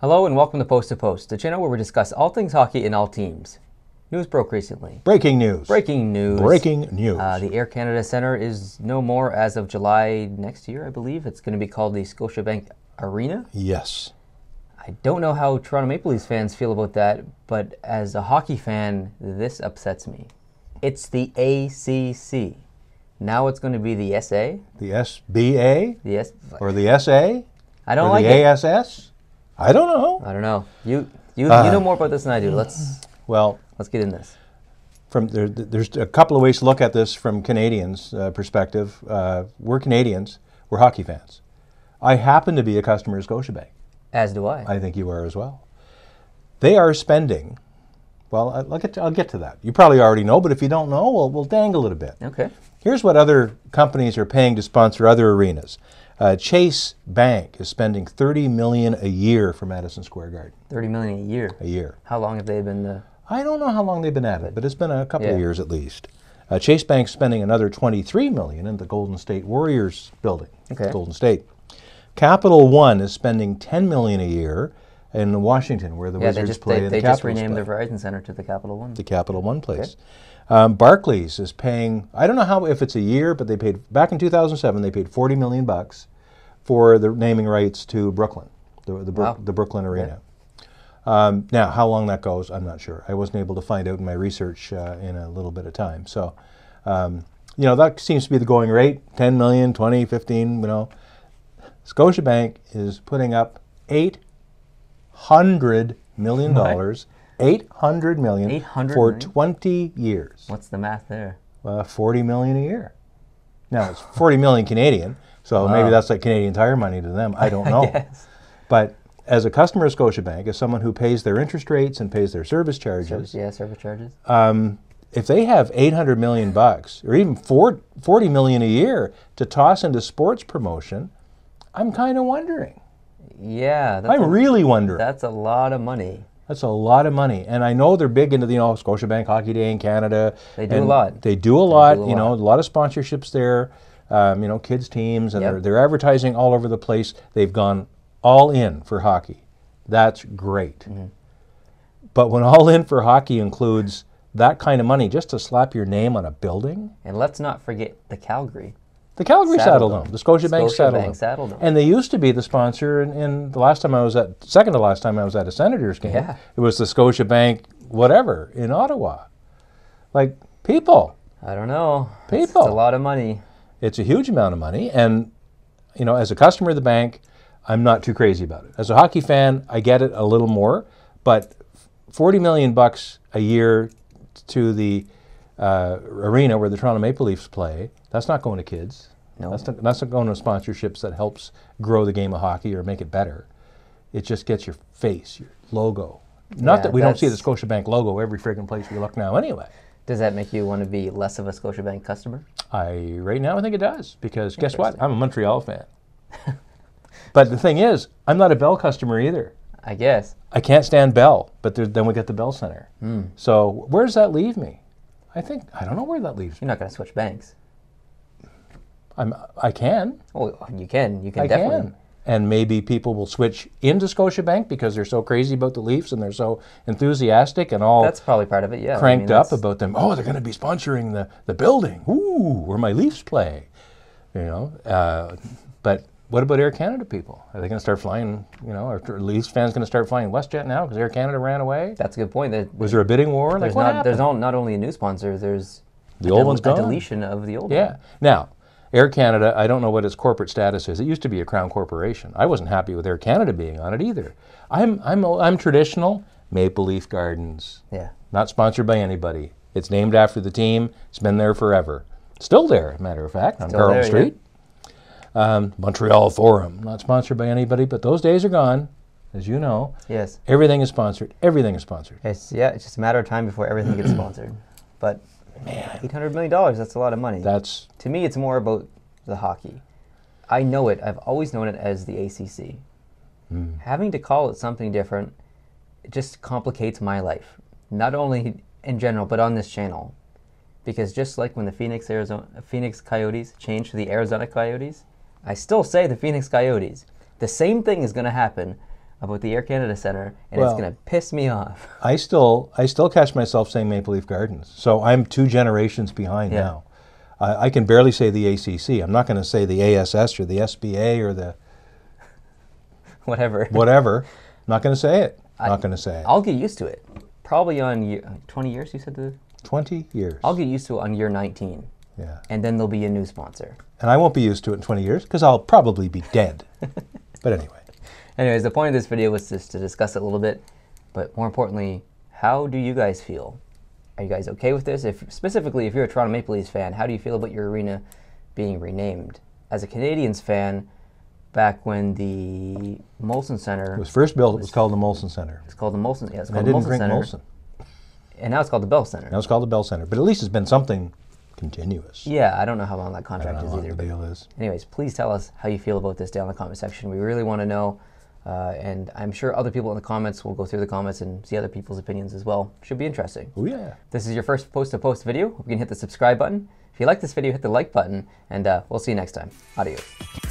Hello and welcome to Post, the channel where we discuss all things hockey and all teams. News broke recently. Breaking news. Breaking news. Breaking news. The Air Canada Centre is no more as of July next year, I believe. It's going to be called the Scotiabank Arena. Yes. I don't know how Toronto Maple Leafs fans feel about that, but as a hockey fan, this upsets me. It's the ACC. Now it's going to be the SA. The SBA? The S. Or the SA? I don't or like the it. ASS? I don't know. I don't know. You know more about this than I do. Let's get in this. There's a couple of ways to look at this from Canadians' perspective. We're Canadians. We're hockey fans. I happen to be a customer of Scotiabank. As do I. I think you are as well. They are spending. Well, I'll get to that. You probably already know, but if you don't know, we'll dangle it a bit. Okay. Here's what other companies are paying to sponsor other arenas. Chase Bank is spending $30 million a year for Madison Square Garden. $30 million a year. A year. How long have they been? I don't know how long they've been at it, but it's been a couple of years at least. Chase Bank's spending another $23 million in the Golden State Warriors building. Okay. Golden State. Capital One is spending $10 million a year in Washington, where the Wizards play. They just renamed their Verizon Center to the Capital One. The Capital One place. Okay. Barclays is paying. I don't know if it's a year, but they paid back in 2007. They paid $40 million for the naming rights to Brooklyn, the Brooklyn Arena. Okay. Now, how long that goes, I'm not sure. I wasn't able to find out in my research in a little bit of time. So, that seems to be the going rate: 10 million, 20, 15. Scotiabank is putting up $800 million. $800 million for 20 years. What's the math there? $40 million a year. Now, it's 40 million Canadian, so maybe that's like Canadian Tire money to them. I don't know. Yes. But as a customer of Scotiabank, as someone who pays their interest rates and pays their service charges, service charges. If they have $800 million or even $40 million a year to toss into sports promotion, I'm kind of wondering. Yeah. I'm really wondering. That's a lot of money. That's a lot of money. And I know they're big into the Scotiabank Hockey Day in Canada. They do a lot. They do a lot. A lot of sponsorships there. Kids teams, and they're advertising all over the place. They've gone all in for hockey. That's great. Mm-hmm. But when all in for hockey includes that kind of money just to slap your name on a building. And let's not forget the Calgary. The Calgary Saddledome, the Scotiabank Saddledome. And they used to be the sponsor in second to last time I was at a Senators game. Yeah. It was the Scotiabank whatever in Ottawa. Like, people. I don't know. People. It's a lot of money. It's a huge amount of money. And, as a customer of the bank, I'm not too crazy about it. As a hockey fan, I get it a little more. But $40 million a year to the arena where the Toronto Maple Leafs play, that's not going to kids. No. That's not going to sponsorships that helps grow the game of hockey or make it better. It just gets your face, your logo. Not that we don't see the Scotiabank logo every friggin' place we look now anyway. Does that make you want to be less of a Scotiabank customer? Right now I think it does, because guess what? I'm a Montreal fan. But the thing is, I'm not a Bell customer either. I guess. I can't stand Bell, but then we got the Bell Center. So where does that leave me? I don't know where that leaves me. You're not going to switch banks. I can. Oh, you can. You can I definitely. Can. And maybe people will switch into Scotiabank because they're so crazy about the Leafs and they're so enthusiastic and all. That's probably part of it, yeah. Cranked up about them. Oh, they're going to be sponsoring the building. Ooh, where my Leafs play. But what about Air Canada people? Are they going to start flying, are Leafs fans going to start flying WestJet now because Air Canada ran away? That's a good point. Was there a bidding war? There's not only a new sponsor, there's the old one's gone. A deletion of the old one. Yeah. Now, Air Canada, I don't know what its corporate status is. It used to be a Crown Corporation. I wasn't happy with Air Canada being on it either. I'm traditional. Maple Leaf Gardens. Yeah. Not sponsored by anybody. It's named after the team. It's been there forever. Still there, matter of fact, on Carleton Street. Yeah. Montreal Forum. Not sponsored by anybody, but those days are gone, as you know. Yes. Everything is sponsored. Everything is sponsored. It's just a matter of time before everything gets sponsored. But man, $800 million, that's a lot of money. To me, it's more about the hockey. I know it. I've always known it as the ACC. Having to call it something different, it just complicates my life. Not only in general, but on this channel. Because just like when the Phoenix Coyotes changed to the Arizona Coyotes, I still say the Phoenix Coyotes. The same thing is going to happen about the Air Canada Centre, and it's going to piss me off. I still catch myself saying Maple Leaf Gardens, so I'm 2 generations behind now. I can barely say the ACC. I'm not going to say the ASS or the SBA or the whatever. I'm not going to say it. Not going to say it. I'll get used to it. Probably on 20 years, you said the 20 years. I'll get used to it on year 19. Yeah. And then there'll be a new sponsor. And I won't be used to it in 20 years because I'll probably be dead. But anyway. Anyways, the point of this video was just to discuss it a little bit, but more importantly, how do you guys feel? Are you guys okay with this? Specifically, if you're a Toronto Maple Leafs fan, how do you feel about your arena being renamed? As a Canadiens fan, back when the Molson Centre was first built, it was called the Molson Centre. It's called the Molson. Yeah, it's called the Molson Centre. Molson. And now it's called the Bell Centre. Now it's called the Bell Centre, but at least it's been something continuous. Yeah, I don't know how long that contract is either. The deal is. Anyways, please tell us how you feel about this down in the comment section. We really want to know. And I'm sure other people in the comments will go through the comments and see other people's opinions as well. Should be interesting. Oh yeah. This is your first post-to-post video. Hope you can hit the subscribe button. If you like this video, hit the like button, and we'll see you next time. Adios.